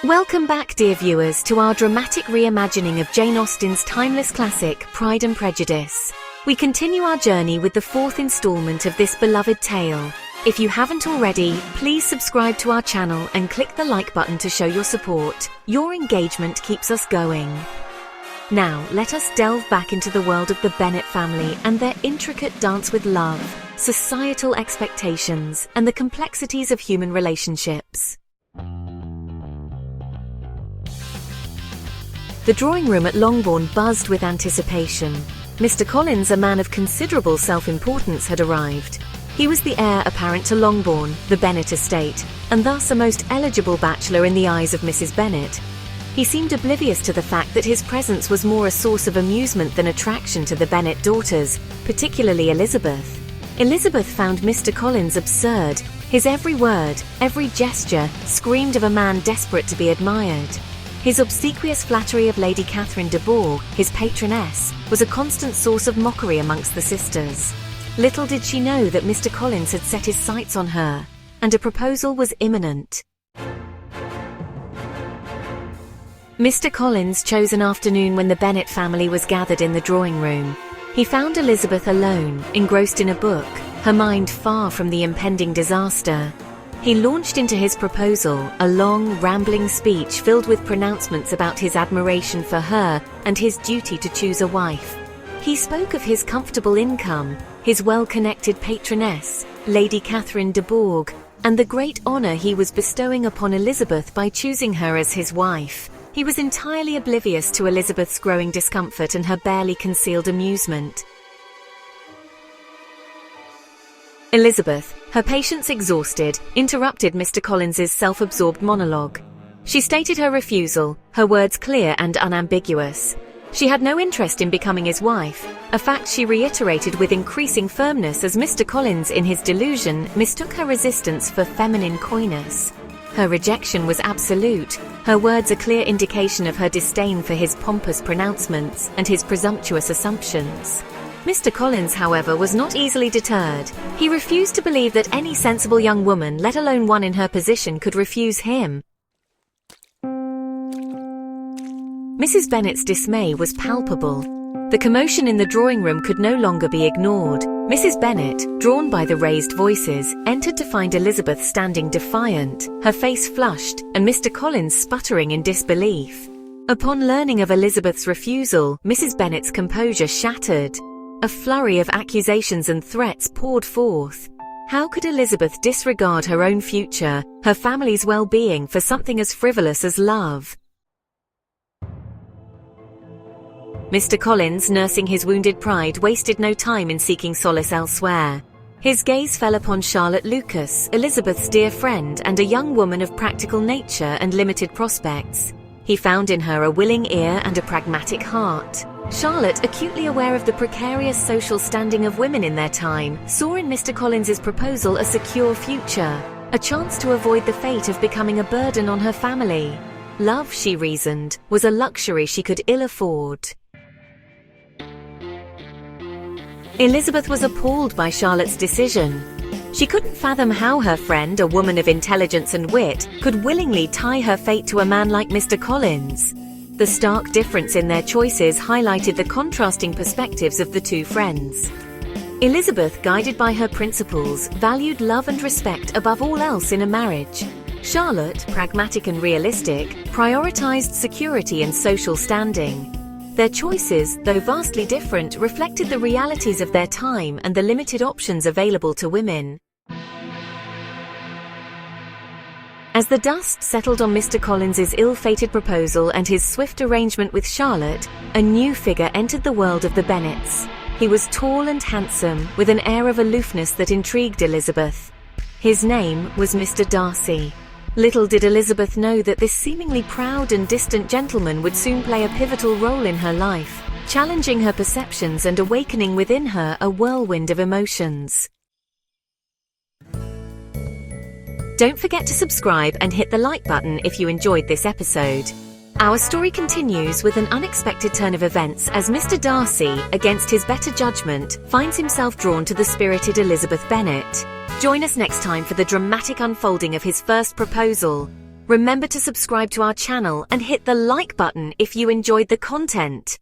Welcome back, dear viewers, to our dramatic reimagining of Jane Austen's timeless classic, Pride and Prejudice. We continue our journey with the fourth installment of this beloved tale. If you haven't already, please subscribe to our channel and click the like button to show your support. Your engagement keeps us going. Now, let us delve back into the world of the Bennet family and their intricate dance with love, societal expectations, and the complexities of human relationships. The drawing room at Longbourn buzzed with anticipation. Mr. Collins, a man of considerable self-importance, had arrived. He was the heir apparent to Longbourn, the Bennet estate, and thus a most eligible bachelor in the eyes of Mrs. Bennet. He seemed oblivious to the fact that his presence was more a source of amusement than attraction to the Bennet daughters, particularly Elizabeth. Elizabeth found Mr. Collins absurd. His every word, every gesture, screamed of a man desperate to be admired. His obsequious flattery of Lady Catherine de Bourgh, his patroness, was a constant source of mockery amongst the sisters. Little did she know that Mr. Collins had set his sights on her, and a proposal was imminent. Mr. Collins chose an afternoon when the Bennet family was gathered in the drawing room. He found Elizabeth alone, engrossed in a book, her mind far from the impending disaster. He launched into his proposal, a long, rambling speech filled with pronouncements about his admiration for her and his duty to choose a wife. He spoke of his comfortable income, his well-connected patroness, Lady Catherine de Bourgh, and the great honor he was bestowing upon Elizabeth by choosing her as his wife. He was entirely oblivious to Elizabeth's growing discomfort and her barely concealed amusement. Elizabeth, her patience exhausted, interrupted Mr. Collins's self-absorbed monologue. She stated her refusal, her words clear and unambiguous. She had no interest in becoming his wife, a fact she reiterated with increasing firmness as Mr. Collins, in his delusion, mistook her resistance for feminine coyness. Her rejection was absolute, her words a clear indication of her disdain for his pompous pronouncements and his presumptuous assumptions. Mr. Collins, however, was not easily deterred. He refused to believe that any sensible young woman, let alone one in her position, could refuse him. Mrs. Bennet's dismay was palpable. The commotion in the drawing room could no longer be ignored. Mrs. Bennet, drawn by the raised voices, entered to find Elizabeth standing defiant, her face flushed, and Mr. Collins sputtering in disbelief. Upon learning of Elizabeth's refusal, Mrs. Bennet's composure shattered. A flurry of accusations and threats poured forth. How could Elizabeth disregard her own future, her family's well-being, for something as frivolous as love? Mr. Collins, nursing his wounded pride, wasted no time in seeking solace elsewhere. His gaze fell upon Charlotte Lucas, Elizabeth's dear friend and a young woman of practical nature and limited prospects. He found in her a willing ear and a pragmatic heart. Charlotte, acutely aware of the precarious social standing of women in their time, saw in Mr. Collins's proposal a secure future, a chance to avoid the fate of becoming a burden on her family. Love, she reasoned, was a luxury she could ill afford. Elizabeth was appalled by Charlotte's decision. She couldn't fathom how her friend, a woman of intelligence and wit, could willingly tie her fate to a man like Mr. Collins. The stark difference in their choices highlighted the contrasting perspectives of the two friends. Elizabeth, guided by her principles, valued love and respect above all else in a marriage. Charlotte, pragmatic and realistic, prioritized security and social standing. Their choices, though vastly different, reflected the realities of their time and the limited options available to women. As the dust settled on Mr. Collins's ill-fated proposal and his swift arrangement with Charlotte, a new figure entered the world of the Bennets. He was tall and handsome, with an air of aloofness that intrigued Elizabeth. His name was Mr. Darcy. Little did Elizabeth know that this seemingly proud and distant gentleman would soon play a pivotal role in her life, challenging her perceptions and awakening within her a whirlwind of emotions. Don't forget to subscribe and hit the like button if you enjoyed this episode. Our story continues with an unexpected turn of events as Mr. Darcy, against his better judgment, finds himself drawn to the spirited Elizabeth Bennet. Join us next time for the dramatic unfolding of his first proposal. Remember to subscribe to our channel and hit the like button if you enjoyed the content.